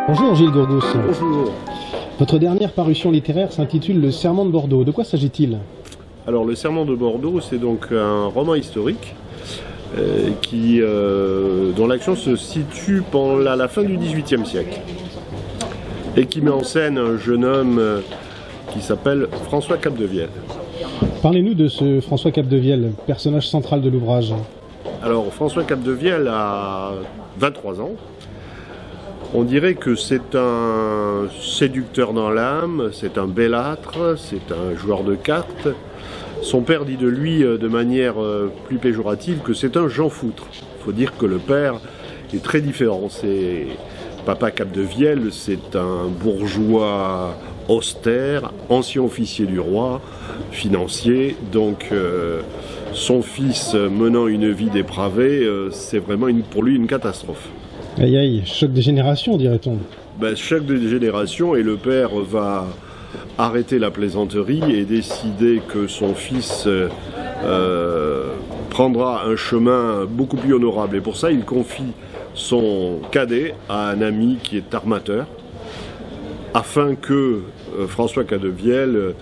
Bonjour Gilles Gourgous. Bonjour. Votre dernière parution littéraire s'intitule Le Serment de Bordeaux. De quoi s'agit-il? Alors le Serment de Bordeaux, c'est donc un roman historique dont l'action se situe à la fin du XVIIIe siècle et qui met en scène un jeune homme qui s'appelle François Capdevielle. Parlez-nous de ce François Capdevielle, personnage central de l'ouvrage. Alors François Capdevielle a 23 ans. On dirait que c'est un séducteur dans l'âme, c'est un bellâtre, c'est un joueur de cartes. Son père dit de lui de manière plus péjorative que c'est un Jean Foutre. Il faut dire que le père est très différent. C'est Papa Capdevielle, c'est un bourgeois austère, ancien officier du roi, financier. Donc son fils menant une vie dépravée, c'est vraiment pour lui une catastrophe. Aïe aïe, choc des générations dirait-on. Choc des générations, et le père va arrêter la plaisanterie et décider que son fils prendra un chemin beaucoup plus honorable. Et pour ça, il confie son cadet à un ami qui est armateur, afin que François Capdevielle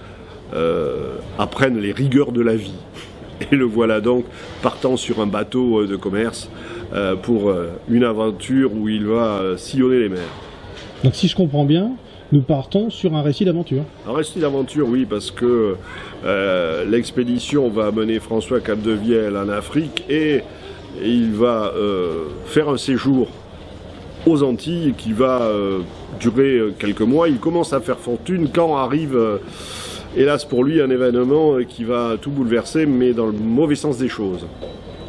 apprenne les rigueurs de la vie. Et le voilà donc partant sur un bateau de commerce pour une aventure où il va sillonner les mers. Donc si je comprends bien, nous partons sur un récit d'aventure. Un récit d'aventure, oui, parce que l'expédition va mener François Capdevielle en Afrique et il va faire un séjour aux Antilles qui va durer quelques mois. Il commence à faire fortune quand arrive, hélas pour lui, un événement qui va tout bouleverser, mais dans le mauvais sens des choses.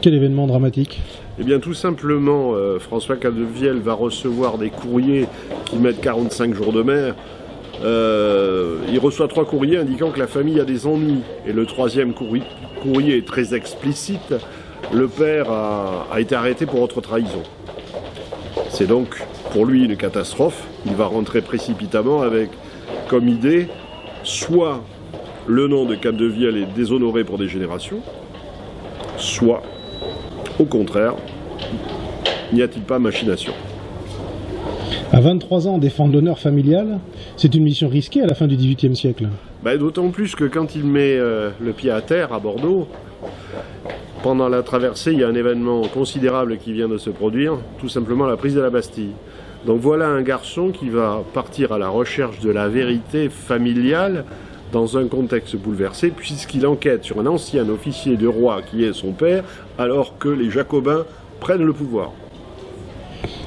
Quel événement dramatique? Eh bien tout simplement, François Capdevielle va recevoir des courriers qui mettent 45 jours de mer. Il reçoit 3 courriers indiquant que la famille a des ennuis. Et le 3e courrier est très explicite. Le père a été arrêté pour autre trahison. C'est donc pour lui une catastrophe. Il va rentrer précipitamment avec comme idée soit le nom de Capdevielle est déshonoré pour des générations, soit au contraire, n'y a-t-il pas machination? À 23 ans, défendre l'honneur familial, c'est une mission risquée à la fin du XVIIIe siècle. D'autant plus que quand il met le pied à terre à Bordeaux, pendant la traversée, il y a un événement considérable qui vient de se produire, tout simplement la prise de la Bastille. Donc voilà un garçon qui va partir à la recherche de la vérité familiale dans un contexte bouleversé, puisqu'il enquête sur un ancien officier de roi qui est son père, alors que les Jacobins prennent le pouvoir.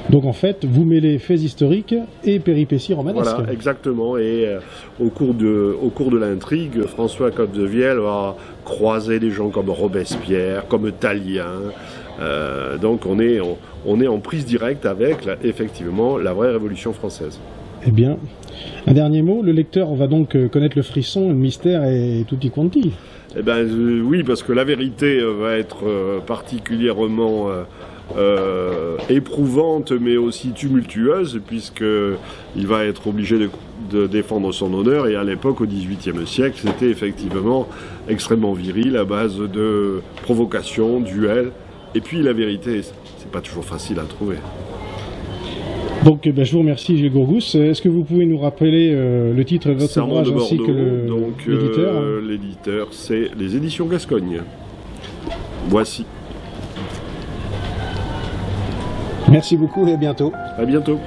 Donc en fait, vous mêlez faits historiques et péripéties romanesques. Voilà, exactement. Et au cours de l'intrigue, François Capdevielle va croiser des gens comme Robespierre, comme Talien. Donc on est en prise directe avec, effectivement, la vraie Révolution française. Eh bien, un dernier mot, le lecteur va donc connaître le frisson, le mystère et tutti quanti. Eh bien, oui, parce que la vérité va être particulièrement éprouvante, mais aussi tumultueuse, puisqu'il va être obligé de défendre son honneur, et à l'époque, au XVIIIe siècle, c'était effectivement extrêmement viril, à base de provocations, duels, et puis la vérité, c'est pas toujours facile à trouver. Donc je vous remercie Gilles Gourgous. Est-ce que vous pouvez nous rappeler le titre de votre ouvrage ainsi que l'éditeur? L'éditeur, c'est les éditions Gascogne. Voici. Merci beaucoup et à bientôt. À bientôt.